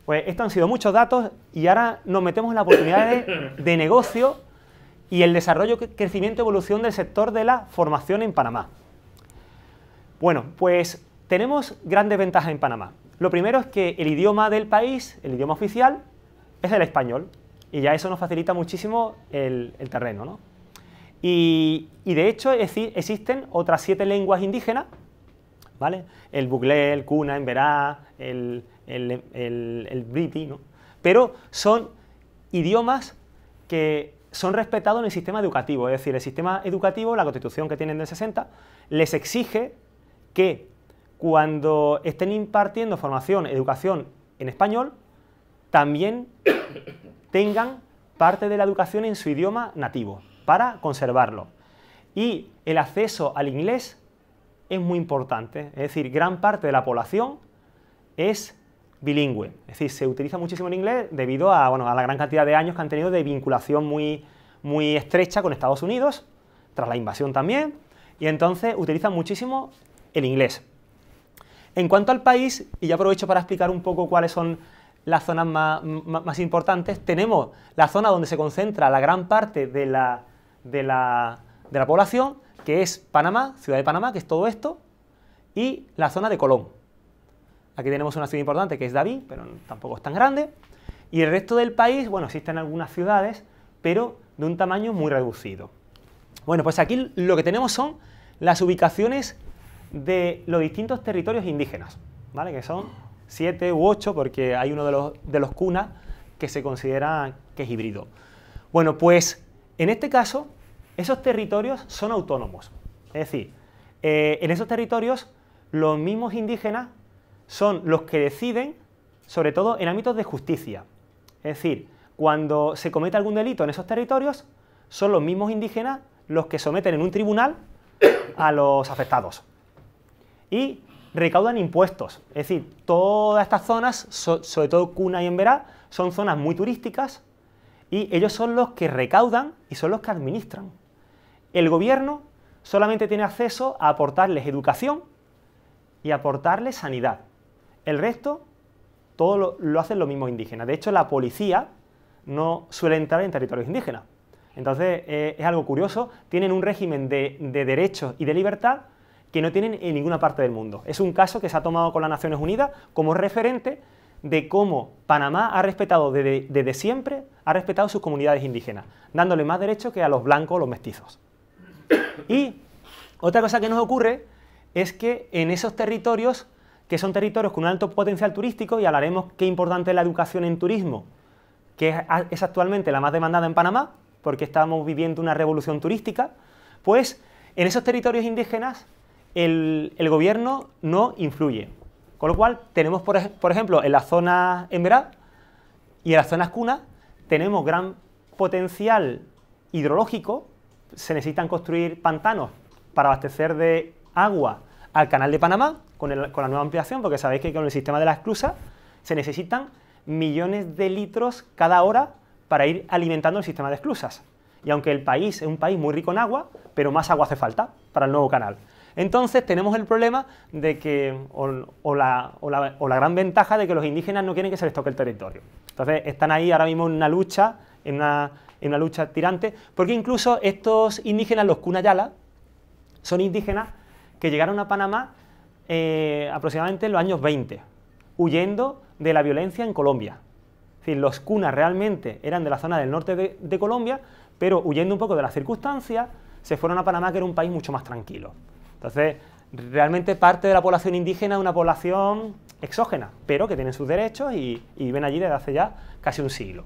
Pues estos han sido muchos datos y ahora nos metemos en la oportunidad de negocio y el desarrollo, crecimiento y evolución del sector de la formación en Panamá. Bueno, pues tenemos grandes ventajas en Panamá. Lo primero es que el idioma del país, el idioma oficial, es el español. Y ya eso nos facilita muchísimo el terreno, ¿no? Y de hecho existen otras 7 lenguas indígenas, ¿vale? El buglé, el kuna, el emberá, el briti, ¿no? Pero son idiomas que son respetados en el sistema educativo, es decir, el sistema educativo, la Constitución que tienen del 60, les exige que cuando estén impartiendo formación, educación en español, también tengan parte de la educación en su idioma nativo, para conservarlo. Y el acceso al inglés es muy importante, es decir, gran parte de la población es bilingüe, es decir, se utiliza muchísimo el inglés debido a, bueno, a la gran cantidad de años que han tenido de vinculación muy estrecha con Estados Unidos, tras la invasión también, y entonces utilizan muchísimo el inglés. En cuanto al país, y ya aprovecho para explicar un poco cuáles son las zonas más importantes, tenemos la zona donde se concentra la gran parte de la población, que es Panamá, ciudad de Panamá, que es todo esto, y la zona de Colón. Aquí tenemos una ciudad importante que es David, pero tampoco es tan grande, y el resto del país, bueno, existen algunas ciudades, pero de un tamaño muy reducido. Bueno, pues aquí lo que tenemos son las ubicaciones de los distintos territorios indígenas, ¿vale? Que son 7 u 8, porque hay uno de los cunas que se considera que es híbrido. Bueno, pues en este caso, esos territorios son autónomos. Es decir, en esos territorios los mismos indígenas son los que deciden, sobre todo en ámbitos de justicia. Es decir, cuando se comete algún delito en esos territorios, son los mismos indígenas los que someten en un tribunal a los afectados. Y recaudan impuestos. Es decir, todas estas zonas, sobre todo Cuna y Emberá, son zonas muy turísticas y ellos son los que recaudan y son los que administran. El gobierno solamente tiene acceso a aportarles educación y aportarles sanidad. El resto, todo lo hacen los mismos indígenas. De hecho, la policía no suele entrar en territorios indígenas. Entonces, es algo curioso. Tienen un régimen de derechos y de libertad que no tienen en ninguna parte del mundo. Es un caso que se ha tomado con las Naciones Unidas como referente de cómo Panamá ha respetado desde siempre, ha respetado sus comunidades indígenas, dándole más derechos que a los blancos o los mestizos. Y otra cosa que nos ocurre es que en esos territorios, que son territorios con un alto potencial turístico, y hablaremos qué importante es la educación en turismo, que es actualmente la más demandada en Panamá, porque estamos viviendo una revolución turística, pues en esos territorios indígenas el gobierno no influye. Con lo cual tenemos, por ejemplo, en la zona Emberá y en las zonas Cuna, tenemos gran potencial hidrológico. Se necesitan construir pantanos para abastecer de agua al canal de Panamá, con la nueva ampliación, porque sabéis que con el sistema de la esclusa se necesitan millones de litros cada hora para ir alimentando el sistema de esclusas. Y aunque el país es un país muy rico en agua, pero más agua hace falta para el nuevo canal. Entonces tenemos el problema de que, o la gran ventaja de que los indígenas no quieren que se les toque el territorio. Entonces están ahí ahora mismo en una lucha, en una lucha tirante, porque incluso estos indígenas, los Cunayala, son indígenas que llegaron a Panamá aproximadamente en los años 20, huyendo de la violencia en Colombia. Es decir, los cunas realmente eran de la zona del norte de Colombia, pero huyendo un poco de las circunstancias, se fueron a Panamá, que era un país mucho más tranquilo. Entonces, realmente parte de la población indígena es una población exógena, pero que tienen sus derechos y viven allí desde hace ya casi un siglo.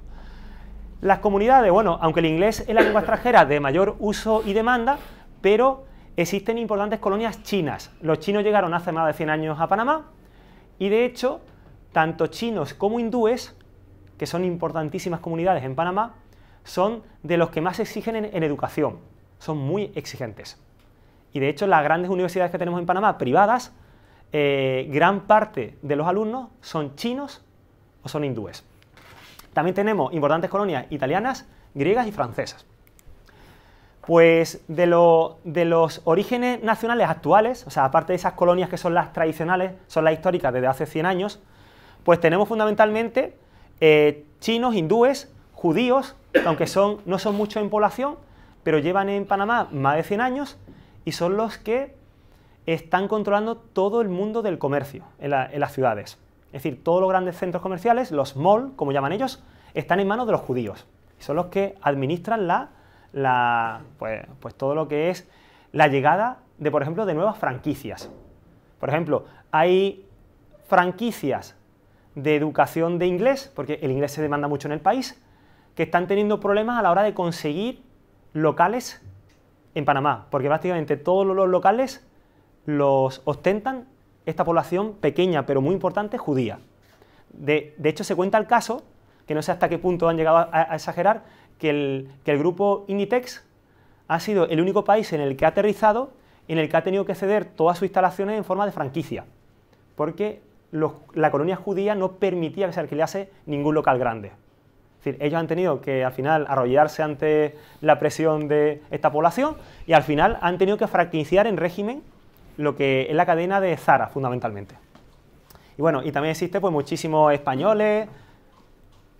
Las comunidades, bueno, aunque el inglés es la lengua extranjera de mayor uso y demanda, pero existen importantes colonias chinas. Los chinos llegaron hace más de 100 años a Panamá y, de hecho, tanto chinos como hindúes, que son importantísimas comunidades en Panamá, son de los que más exigen en educación. Son muy exigentes. Y de hecho, las grandes universidades que tenemos en Panamá, privadas, gran parte de los alumnos son chinos o son hindúes. También tenemos importantes colonias italianas, griegas y francesas. Pues de los orígenes nacionales actuales, o sea, aparte de esas colonias que son las tradicionales, son las históricas desde hace 100 años, Pues tenemos fundamentalmente chinos, hindúes, judíos, que aunque no son muchos en población, pero llevan en Panamá más de 100 años y son los que están controlando todo el mundo del comercio en las ciudades. Es decir, todos los grandes centros comerciales, los malls, como llaman ellos, están en manos de los judíos. Y son los que administran pues todo lo que es la llegada de, por ejemplo, de nuevas franquicias. Por ejemplo, hay franquicias de educación de inglés, porque el inglés se demanda mucho en el país, que están teniendo problemas a la hora de conseguir locales en Panamá, porque prácticamente todos los locales los ostentan esta población pequeña, pero muy importante, judía. De hecho, se cuenta el caso, que no sé hasta qué punto han llegado a exagerar, que el grupo Inditex ha sido el único país en el que ha aterrizado, en el que ha tenido que ceder todas sus instalaciones en forma de franquicia, porque la colonia judía no permitía que se alquilase ningún local grande. Es decir, ellos han tenido que al final arrodillarse ante la presión de esta población y al final han tenido que franquiciar en régimen lo que es la cadena de Zara, fundamentalmente. Y bueno, y también existe pues muchísimos españoles,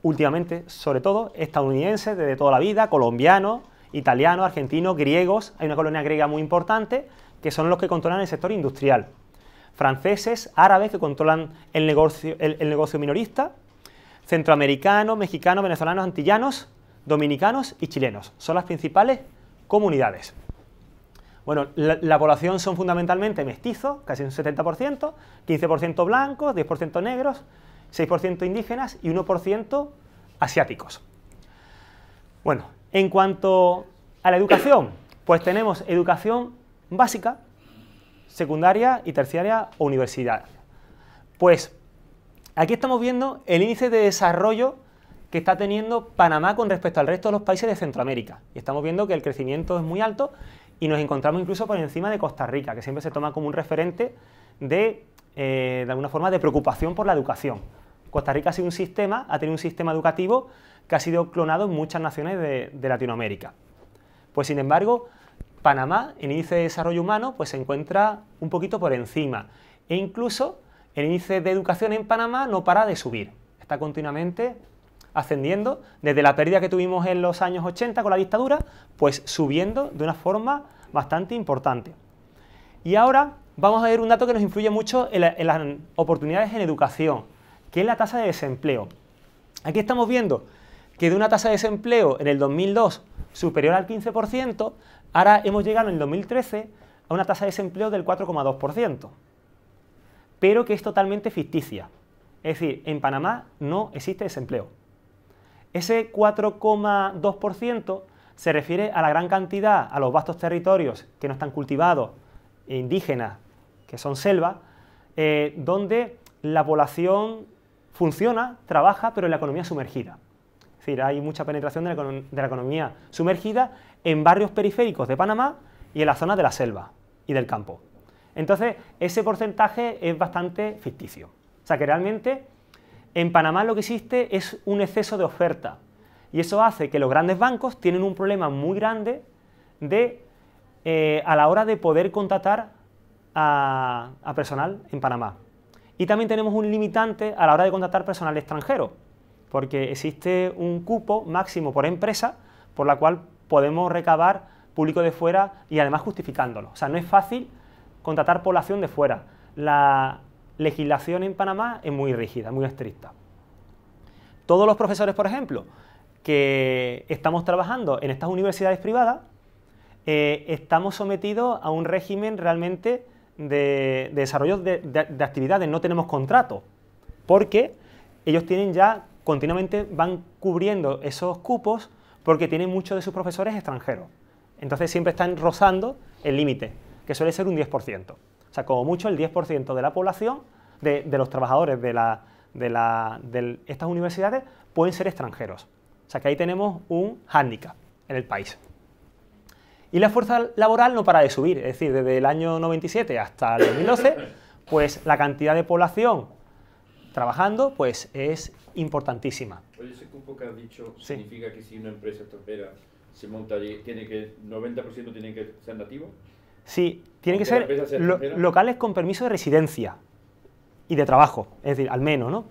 últimamente, sobre todo, estadounidenses desde toda la vida, colombianos, italianos, argentinos, griegos, hay una colonia griega muy importante, que son los que controlan el sector industrial. Franceses, árabes, que controlan el negocio minorista, centroamericanos, mexicanos, venezolanos, antillanos, dominicanos y chilenos. Son las principales comunidades. Bueno, la población son fundamentalmente mestizos, casi un 70%, 15% blancos, 10% negros, 6% indígenas y 1% asiáticos. Bueno, en cuanto a la educación, pues tenemos educación básica, secundaria y terciaria o universidad. Pues aquí estamos viendo el índice de desarrollo que está teniendo Panamá con respecto al resto de los países de Centroamérica. Y estamos viendo que el crecimiento es muy alto y nos encontramos incluso por encima de Costa Rica, que siempre se toma como un referente de alguna forma de preocupación por la educación. Costa Rica ha tenido un sistema educativo que ha sido clonado en muchas naciones de Latinoamérica. Pues sin embargo, Panamá, en índice de desarrollo humano, pues se encuentra un poquito por encima. E incluso el índice de educación en Panamá no para de subir. Está continuamente ascendiendo, desde la pérdida que tuvimos en los años 80 con la dictadura, pues subiendo de una forma bastante importante. Y ahora vamos a ver un dato que nos influye mucho en las oportunidades en educación, que es la tasa de desempleo. Aquí estamos viendo que de una tasa de desempleo en el 2002 superior al 15%, ahora hemos llegado en el 2013 a una tasa de desempleo del 4,2%, pero que es totalmente ficticia. Es decir, en Panamá no existe desempleo. Ese 4,2% se refiere a la gran cantidad, a los vastos territorios que no están cultivados, indígenas, que son selva, donde la población funciona, trabaja, pero en la economía sumergida. Es decir, hay mucha penetración de la economía sumergida en barrios periféricos de Panamá y en la zona de la selva y del campo. Entonces, ese porcentaje es bastante ficticio. O sea, que realmente en Panamá lo que existe es un exceso de oferta. Y eso hace que los grandes bancos tienen un problema muy grande a la hora de poder contratar a personal en Panamá. Y también tenemos un limitante a la hora de contratar personal extranjero, porque existe un cupo máximo por empresa por la cual podemos recabar público de fuera y además justificándolo. O sea, no es fácil contratar población de fuera. La legislación en Panamá es muy rígida, muy estricta. Todos los profesores, por ejemplo, que estamos trabajando en estas universidades privadas, estamos sometidos a un régimen realmente de desarrollo de actividades, no tenemos contrato, porque ellos tienen ya, continuamente van cubriendo esos cupos porque tienen muchos de sus profesores extranjeros. Entonces siempre están rozando el límite, que suele ser un 10%. O sea, como mucho el 10% de la población, de los trabajadores de estas universidades, pueden ser extranjeros. O sea, que ahí tenemos un hándicap en el país. Y la fuerza laboral no para de subir, es decir, desde el año 97 hasta el 2012, pues la cantidad de población trabajando pues es importantísima. Oye, ese cupo que has dicho Sí. significa que si una empresa extranjera se montaría, tiene que 90% tienen que ser nativos. Sí, tienen que Aunque la ser empresa sea extranjera. locales con permiso de residencia y de trabajo, es decir, al menos, ¿no?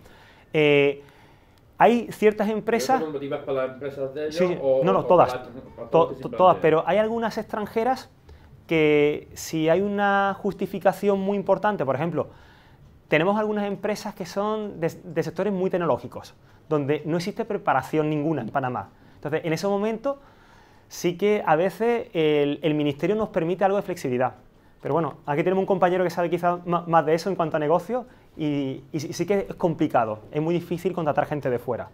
Hay ciertas empresas... ¿Eso motivas para las empresas de ellos? Sí, O, no, o todas. para todos los que se Todas, planteen? pero hay algunas extranjeras que si hay una justificación muy importante, por ejemplo, tenemos algunas empresas que son de sectores muy tecnológicos, donde no existe preparación ninguna en Panamá. Entonces, en ese momento sí que a veces el ministerio nos permite algo de flexibilidad. Pero bueno, aquí tenemos un compañero que sabe quizás más de eso en cuanto a negocios y sí que es complicado, es muy difícil contratar gente de fuera.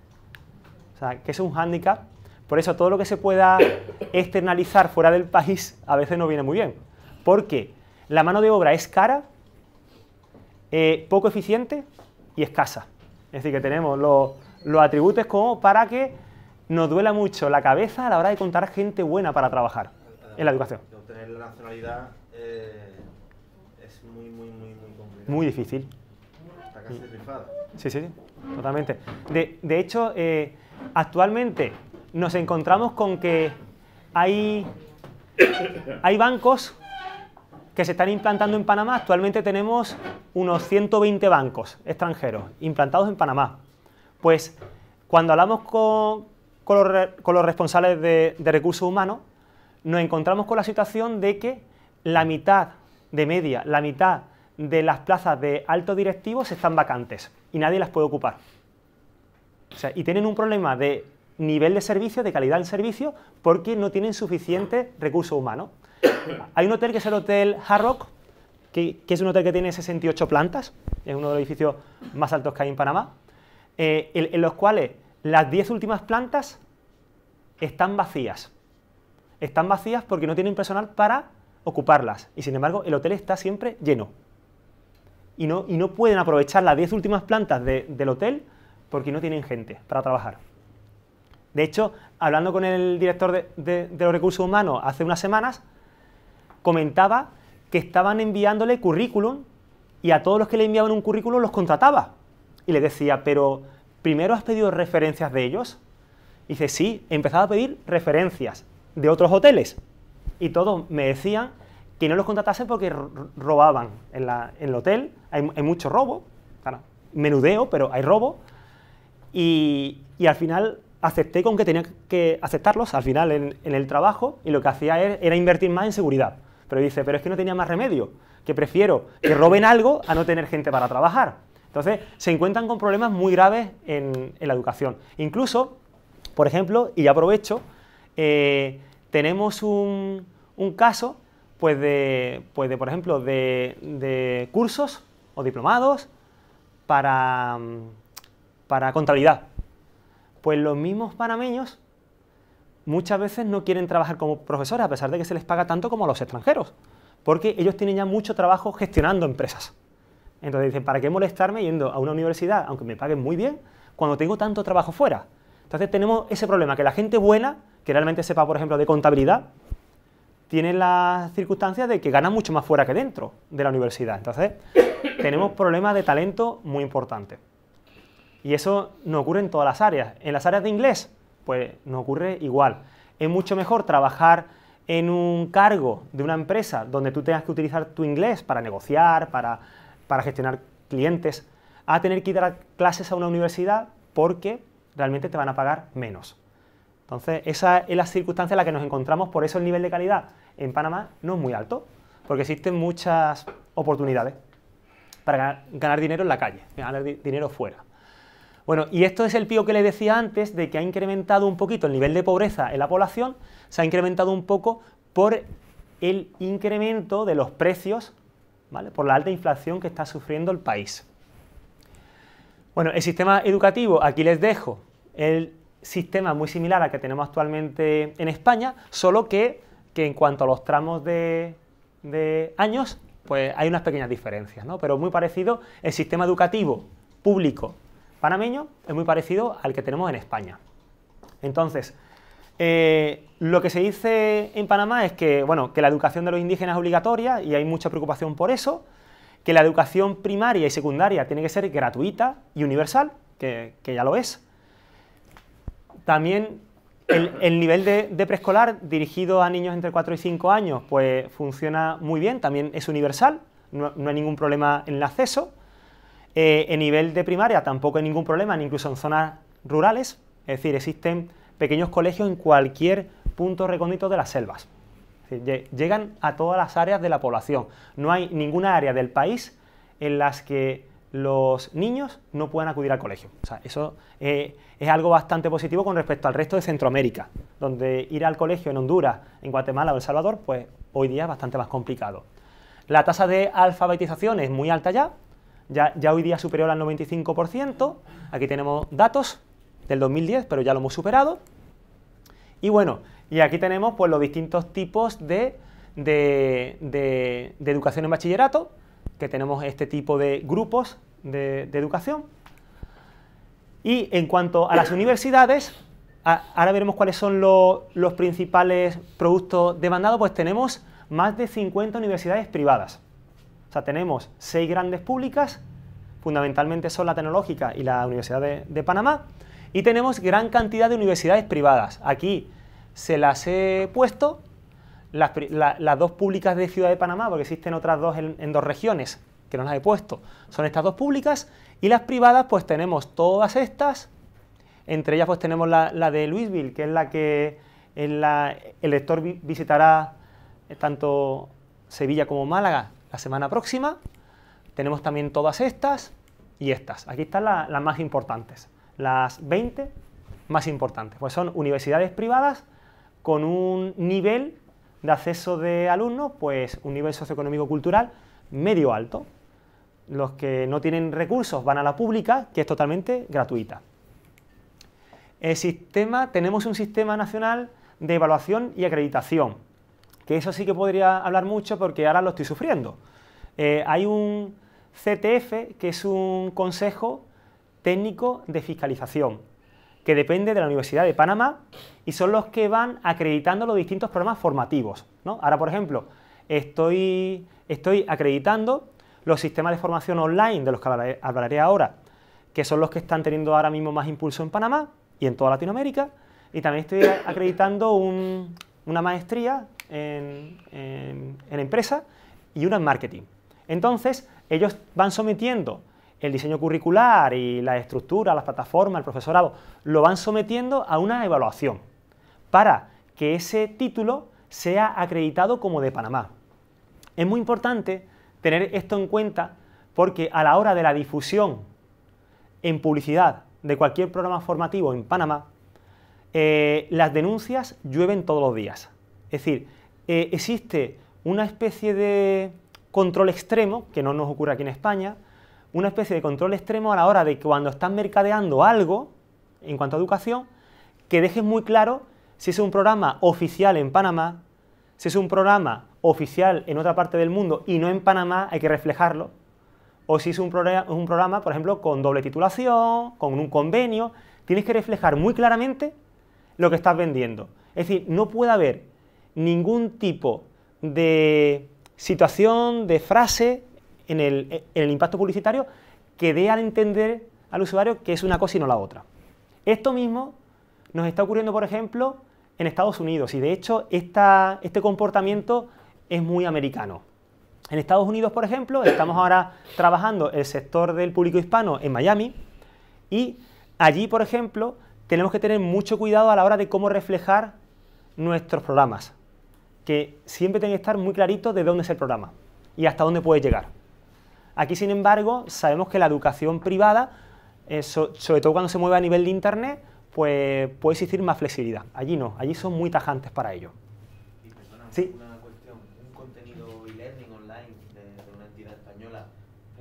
O sea, que es un hándicap. Por eso todo lo que se pueda externalizar fuera del país a veces no viene muy bien. Porque la mano de obra es cara, poco eficiente y escasa. Es decir, que tenemos los atributos como para que nos duela mucho la cabeza a la hora de contar gente buena para trabajar en la educación. Obtener la nacionalidad es muy complicado. Muy difícil. Está casi rifada. Sí, sí, totalmente. De hecho, actualmente nos encontramos con que hay bancos que se están implantando en Panamá. Actualmente tenemos unos 120 bancos extranjeros implantados en Panamá. Pues cuando hablamos con los responsables de recursos humanos, nos encontramos con la situación de que la mitad de las plazas de altos directivos están vacantes y nadie las puede ocupar. O sea, y tienen un problema de nivel de servicio, de calidad del servicio, porque no tienen suficiente recursos humanos. Hay un hotel que es el Hotel Hard Rock, que es un hotel que tiene 68 plantas, es uno de los edificios más altos que hay en Panamá, en los cuales las 10 últimas plantas están vacías. Están vacías porque no tienen personal para ocuparlas, y sin embargo el hotel está siempre lleno. Y no pueden aprovechar las 10 últimas plantas del hotel porque no tienen gente para trabajar. De hecho, hablando con el director de los recursos humanos hace unas semanas, comentaba que estaban enviándole currículum y a todos los que le enviaban un currículum los contrataba. Y le decía, pero ¿primero has pedido referencias de ellos? Y dice, sí, empezaba a pedir referencias de otros hoteles. Y todos me decían que no los contratasen porque robaban en el hotel. Hay mucho robo, claro, menudeo, pero hay robo. Y al final acepté con que tenía que aceptarlos al final en el trabajo, y lo que hacía era invertir más en seguridad. Pero dice, pero es que no tenía más remedio, que prefiero que roben algo a no tener gente para trabajar. Entonces, se encuentran con problemas muy graves en la educación. Incluso, por ejemplo, y ya aprovecho, tenemos un caso por ejemplo, de cursos o diplomados para contabilidad. Pues los mismos panameños muchas veces no quieren trabajar como profesores, a pesar de que se les paga tanto como a los extranjeros, porque ellos tienen ya mucho trabajo gestionando empresas. Entonces dicen, ¿para qué molestarme yendo a una universidad, aunque me paguen muy bien, cuando tengo tanto trabajo fuera? Entonces tenemos ese problema, que la gente buena, que realmente sepa, por ejemplo, de contabilidad, tiene las circunstancias de que gana mucho más fuera que dentro de la universidad. Entonces tenemos problemas de talento muy importantes. Y eso no ocurre en todas las áreas. En las áreas de inglés, pues no ocurre igual. Es mucho mejor trabajar en un cargo de una empresa donde tú tengas que utilizar tu inglés para negociar, para gestionar clientes, a tener que ir a dar clases a una universidad porque realmente te van a pagar menos. Entonces, esa es la circunstancia en la que nos encontramos, por eso el nivel de calidad en Panamá no es muy alto, porque existen muchas oportunidades para ganar dinero en la calle, ganar dinero fuera. Bueno, y esto es el pío que les decía antes, de que ha incrementado un poquito el nivel de pobreza en la población, se ha incrementado un poco por el incremento de los precios, ¿vale?, por la alta inflación que está sufriendo el país. Bueno, el sistema educativo, aquí les dejo el sistema muy similar al que tenemos actualmente en España, solo que en cuanto a los tramos de años, pues hay unas pequeñas diferencias, ¿no? Pero muy parecido, el sistema educativo público panameño es muy parecido al que tenemos en España. Entonces, lo que se dice en Panamá es que, bueno, que la educación de los indígenas es obligatoria y hay mucha preocupación por eso, que la educación primaria y secundaria tiene que ser gratuita y universal, que ya lo es. También el nivel de preescolar dirigido a niños entre 4 y 5 años pues funciona muy bien, también es universal, no hay ningún problema en el acceso. En nivel de primaria tampoco hay ningún problema, ni incluso en zonas rurales, es decir, existen pequeños colegios en cualquier punto recóndito de las selvas. Es decir, llegan a todas las áreas de la población. No hay ninguna área del país en las que los niños no puedan acudir al colegio. O sea, eso es algo bastante positivo con respecto al resto de Centroamérica, donde ir al colegio en Honduras, en Guatemala o El Salvador, pues hoy día es bastante más complicado. La tasa de alfabetización es muy alta ya hoy día superior al 95%, aquí tenemos datos del 2010, pero ya lo hemos superado. Y bueno, y aquí tenemos pues los distintos tipos de educación en bachillerato, que tenemos este tipo de grupos de educación. Y en cuanto a las universidades, ahora veremos cuáles son los principales productos demandados, pues tenemos más de 50 universidades privadas. O sea, tenemos 6 grandes públicas, fundamentalmente son la Tecnológica y la Universidad de Panamá, y tenemos gran cantidad de universidades privadas. Aquí se las he puesto, las 2 públicas de Ciudad de Panamá, porque existen otras 2 en 2 regiones, que no las he puesto, son estas 2 públicas, y las privadas pues tenemos todas estas, entre ellas pues tenemos la de Louisville, que es la que el lector visitará tanto Sevilla como Málaga la semana próxima. Tenemos también todas estas y estas. Aquí están las más importantes, las 20 más importantes. Pues son universidades privadas con un nivel de acceso de alumnos, pues un nivel socioeconómico-cultural medio alto. Los que no tienen recursos van a la pública, que es totalmente gratuita. Tenemos un sistema nacional de evaluación y acreditación, que eso sí que podría hablar mucho porque ahora lo estoy sufriendo. Hay un CTF, que es un Consejo Técnico de Fiscalización, que depende de la Universidad de Panamá y son los que van acreditando los distintos programas formativos, ¿no? Ahora, por ejemplo, estoy acreditando los sistemas de formación online, de los que hablaré ahora, que son los que están teniendo ahora mismo más impulso en Panamá y en toda Latinoamérica, y también estoy acreditando una maestría en empresa y una en marketing. Entonces, ellos van sometiendo el diseño curricular y la estructura, las plataformas, el profesorado, lo van sometiendo a una evaluación para que ese título sea acreditado como de Panamá. Es muy importante tener esto en cuenta porque a la hora de la difusión en publicidad de cualquier programa formativo en Panamá, las denuncias llueven todos los días. Es decir, existe una especie de control extremo, que no nos ocurre aquí en España, una especie de control extremo a la hora de que cuando están mercadeando algo, en cuanto a educación, que dejes muy claro si es un programa oficial en Panamá, si es un programa oficial en otra parte del mundo y no en Panamá, hay que reflejarlo, o si es un programa, por ejemplo, con doble titulación, con un convenio, tienes que reflejar muy claramente lo que estás vendiendo. Es decir, no puede haber ningún tipo de situación, de frase en el impacto publicitario que dé a entender al usuario que es una cosa y no la otra. Esto mismo nos está ocurriendo, por ejemplo, en Estados Unidos, y de hecho este comportamiento es muy americano. En Estados Unidos, por ejemplo, estamos ahora trabajando el sector del público hispano en Miami, y allí, por ejemplo, tenemos que tener mucho cuidado a la hora de cómo reflejar nuestros programas, que siempre tienen que estar muy claritos de dónde es el programa y hasta dónde puede llegar. Aquí, sin embargo, sabemos que la educación privada, sobre todo cuando se mueve a nivel de Internet, pues puede existir más flexibilidad. Allí no, allí son muy tajantes para ello. Y perdona, Sí. una cuestión, ¿un contenido e-learning online de una entidad española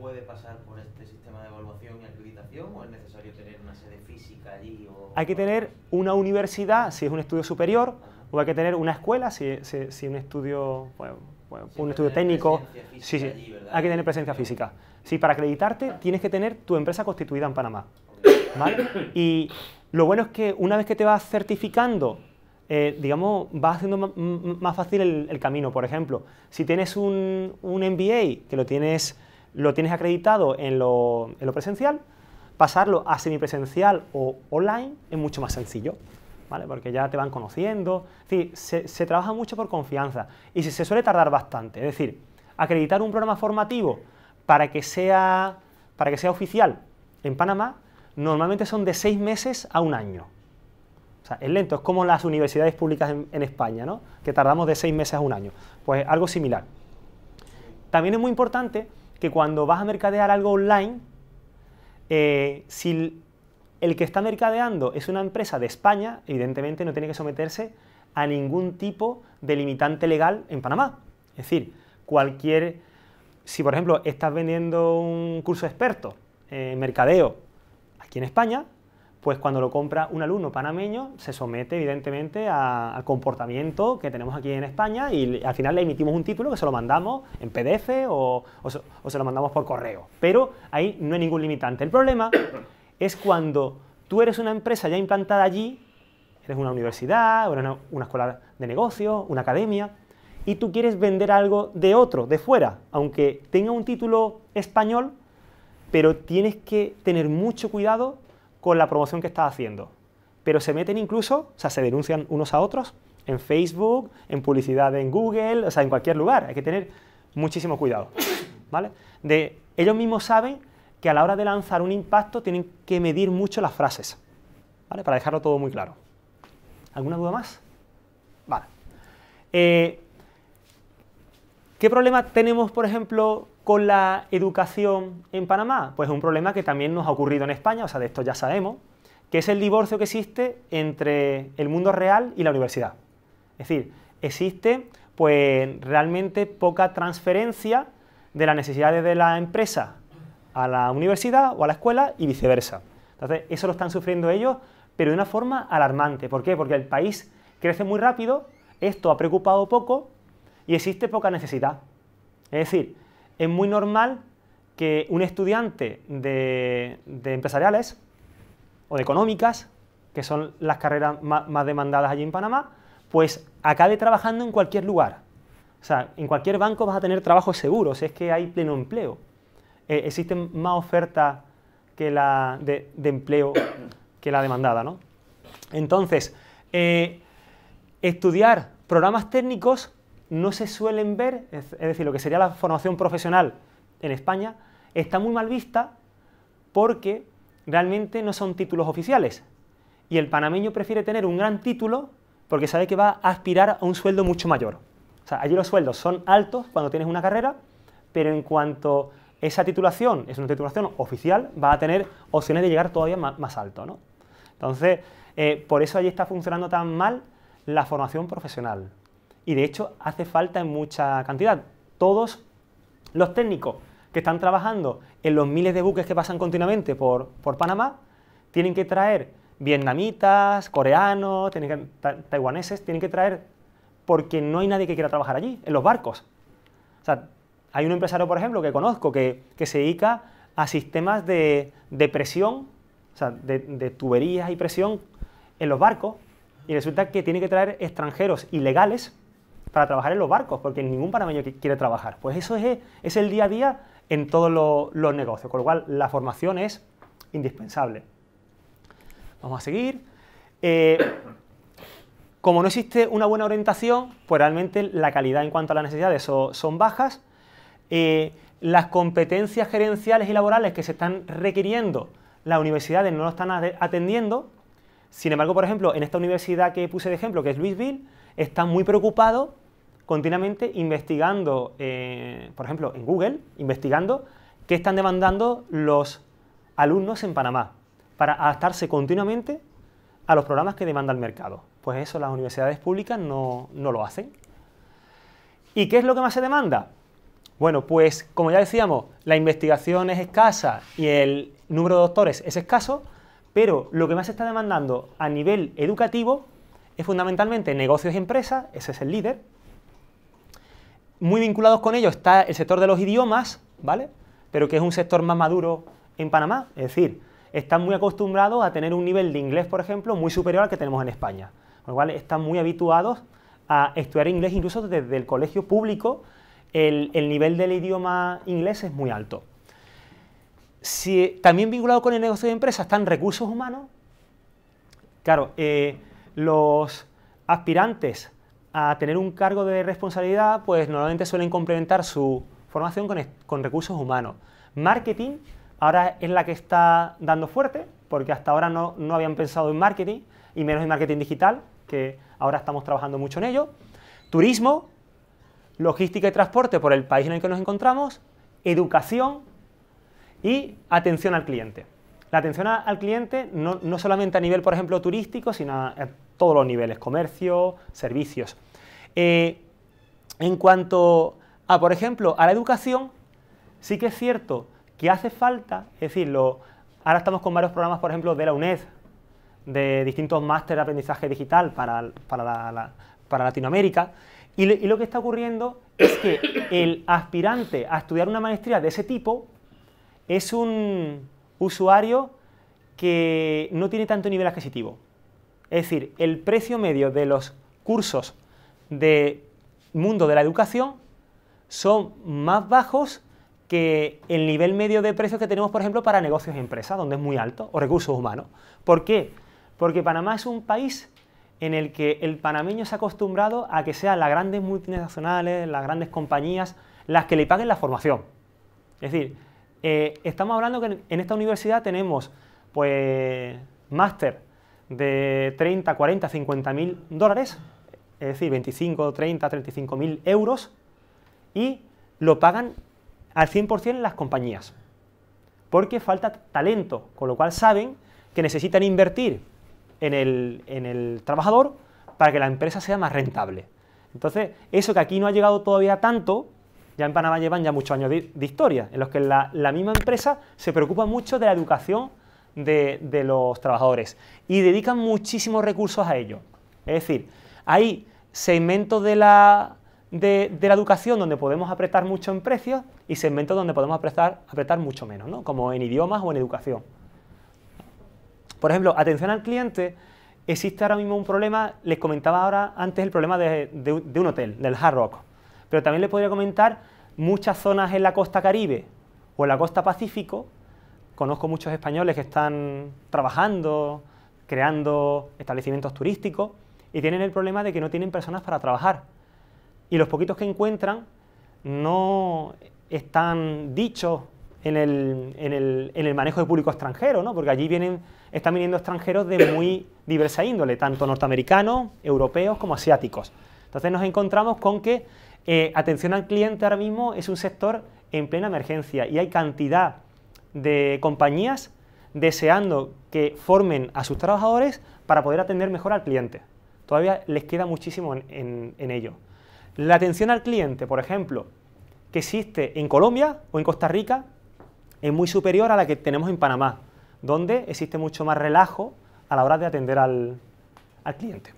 puede pasar por este sistema de evaluación y acreditación o es necesario tener una sede física allí? Hay que tener una universidad si es un estudio superior, o hay que tener una escuela si un estudio, un estudio técnico. Sí, sí, allí, hay que tener presencia física. Sí, para acreditarte tienes que tener tu empresa constituida en Panamá, ¿vale? Y lo bueno es que una vez que te vas certificando, digamos, vas haciendo más fácil el camino. Por ejemplo, si tienes un MBA que lo tienes acreditado en lo presencial, pasarlo a semipresencial o online es mucho más sencillo, ¿vale? Porque ya te van conociendo. Es decir, se trabaja mucho por confianza y se suele tardar bastante. Es decir, acreditar un programa formativo para que para que sea oficial en Panamá, normalmente son de 6 meses a 1 año. O sea, es lento, es como las universidades públicas en España, ¿no? Que tardamos de 6 meses a 1 año. Pues algo similar. También es muy importante que cuando vas a mercadear algo online, si el que está mercadeando es una empresa de España, evidentemente no tiene que someterse a ningún tipo de limitante legal en Panamá. Es decir, si por ejemplo estás vendiendo un curso experto en mercadeo aquí en España, pues cuando lo compra un alumno panameño se somete evidentemente al comportamiento que tenemos aquí en España y al final le emitimos un título que se lo mandamos en PDF o se lo mandamos por correo. Pero ahí no hay ningún limitante. El problema es cuando tú eres una empresa ya implantada allí, eres una universidad, una escuela de negocios, una academia, y tú quieres vender algo de otro, de fuera, aunque tenga un título español, pero tienes que tener mucho cuidado con la promoción que estás haciendo. Pero se meten incluso, o sea, se denuncian unos a otros en Facebook, en publicidad en Google, o sea, en cualquier lugar. Hay que tener muchísimo cuidado, ¿vale? Ellos mismos saben que a la hora de lanzar un impacto tienen que medir mucho las frases, ¿vale? Para dejarlo todo muy claro. ¿Alguna duda más? Vale. ¿Qué problema tenemos, por ejemplo, con la educación en Panamá? Pues un problema que también nos ha ocurrido en España, o sea, de esto ya sabemos, que es el divorcio que existe entre el mundo real y la universidad. Es decir, existe pues realmente poca transferencia de las necesidades de la empresa a la universidad o a la escuela y viceversa. Entonces, eso lo están sufriendo ellos, pero de una forma alarmante. ¿Por qué? Porque el país crece muy rápido, esto ha preocupado poco y existe poca necesidad. Es decir, es muy normal que un estudiante de empresariales o de económicas, que son las carreras más demandadas allí en Panamá, pues acabe trabajando en cualquier lugar. O sea, en cualquier banco vas a tener trabajos seguros, es que hay pleno empleo. Existen más ofertas que de empleo que la demandada, ¿no? Entonces, estudiar programas técnicos no se suelen ver, es decir, lo que sería la formación profesional en España, está muy mal vista porque realmente no son títulos oficiales. Y el panameño prefiere tener un gran título porque sabe que va a aspirar a un sueldo mucho mayor. O sea, allí los sueldos son altos cuando tienes una carrera, pero en cuanto esa titulación es una titulación oficial, va a tener opciones de llegar todavía más alto, ¿no? Entonces, por eso allí está funcionando tan mal la formación profesional. Y de hecho hace falta en mucha cantidad. Todos los técnicos que están trabajando en los miles de buques que pasan continuamente por Panamá tienen que traer vietnamitas, coreanos, taiwaneses, tienen que traer porque no hay nadie que quiera trabajar allí, en los barcos. O sea, hay un empresario, por ejemplo, que conozco que se dedica a sistemas de presión, o sea, de tuberías y presión en los barcos, y resulta que tiene que traer extranjeros ilegales para trabajar en los barcos, porque ningún panameño quiere trabajar. Pues eso es el día a día en todos los negocios, con lo cual la formación es indispensable. Vamos a seguir. Como no existe una buena orientación, pues realmente la calidad en cuanto a las necesidades son bajas. Las competencias gerenciales y laborales que se están requiriendo, las universidades no lo están atendiendo. Sin embargo, por ejemplo, en esta universidad que puse de ejemplo, que es Louisville, están muy preocupados continuamente investigando, por ejemplo, en Google, investigando qué están demandando los alumnos en Panamá, para adaptarse continuamente a los programas que demanda el mercado. Pues eso las universidades públicas no lo hacen. ¿Y qué es lo que más se demanda? Bueno, pues como ya decíamos, la investigación es escasa y el número de doctores es escaso, pero lo que más se está demandando a nivel educativo es fundamentalmente negocios y empresas, ese es el líder. Muy vinculados con ello está el sector de los idiomas, ¿vale? Pero que es un sector más maduro en Panamá, es decir, están muy acostumbrados a tener un nivel de inglés, por ejemplo, muy superior al que tenemos en España. Con lo cual están muy habituados a estudiar inglés, incluso desde el colegio público, el nivel del idioma inglés es muy alto. También vinculado con el negocio de empresas están recursos humanos. Claro, los aspirantes a tener un cargo de responsabilidad, pues normalmente suelen complementar su formación con recursos humanos. Marketing, ahora es la que está dando fuerte, porque hasta ahora no habían pensado en marketing, y menos en marketing digital, que ahora estamos trabajando mucho en ello. Turismo, logística y transporte por el país en el que nos encontramos, educación y atención al cliente. La atención al cliente no solamente a nivel, por ejemplo, turístico, sino a todos los niveles, comercio, servicios. En cuanto a, por ejemplo, a la educación, sí que es cierto que hace falta, es decir, ahora estamos con varios programas, por ejemplo, de la UNED, de distintos másteres de aprendizaje digital para Latinoamérica, y lo que está ocurriendo es que el aspirante a estudiar una maestría de ese tipo es un usuario que no tiene tanto nivel adquisitivo. Es decir, el precio medio de los cursos de mundo de la educación son más bajos que el nivel medio de precios que tenemos, por ejemplo, para negocios y empresas, donde es muy alto, o recursos humanos. ¿Por qué? Porque Panamá es un país en el que el panameño se ha acostumbrado a que sean las grandes multinacionales, las grandes compañías, las que le paguen la formación. Es decir, estamos hablando que en esta universidad tenemos, pues, máster de 30, 40, 50.000 dólares, es decir, 25, 30, 35.000 euros, y lo pagan al 100% las compañías, porque falta talento, con lo cual saben que necesitan invertir en el trabajador para que la empresa sea más rentable. Entonces, eso que aquí no ha llegado todavía tanto, ya en Panamá llevan ya muchos años de historia, en los que la misma empresa se preocupa mucho de la educación de los trabajadores y dedican muchísimos recursos a ello. Es decir, hay segmentos de la educación donde podemos apretar mucho en precios y segmentos donde podemos apretar mucho menos, ¿no? Como en idiomas o en educación. Por ejemplo, atención al cliente, existe ahora mismo un problema, les comentaba ahora antes el problema de un hotel, del Hard Rock, pero también les podría comentar muchas zonas en la costa Caribe o en la costa Pacífico. Conozco muchos españoles que están trabajando, creando establecimientos turísticos y tienen el problema de que no tienen personas para trabajar. Y los poquitos que encuentran no están dichos en el manejo de público extranjero, ¿no? Porque allí están viniendo extranjeros de muy diversa índole, tanto norteamericanos, europeos como asiáticos. Entonces nos encontramos con que atención al cliente ahora mismo es un sector en plena emergencia y hay cantidad de compañías deseando que formen a sus trabajadores para poder atender mejor al cliente. Todavía les queda muchísimo en ello. La atención al cliente, por ejemplo, que existe en Colombia o en Costa Rica, es muy superior a la que tenemos en Panamá, donde existe mucho más relajo a la hora de atender al cliente.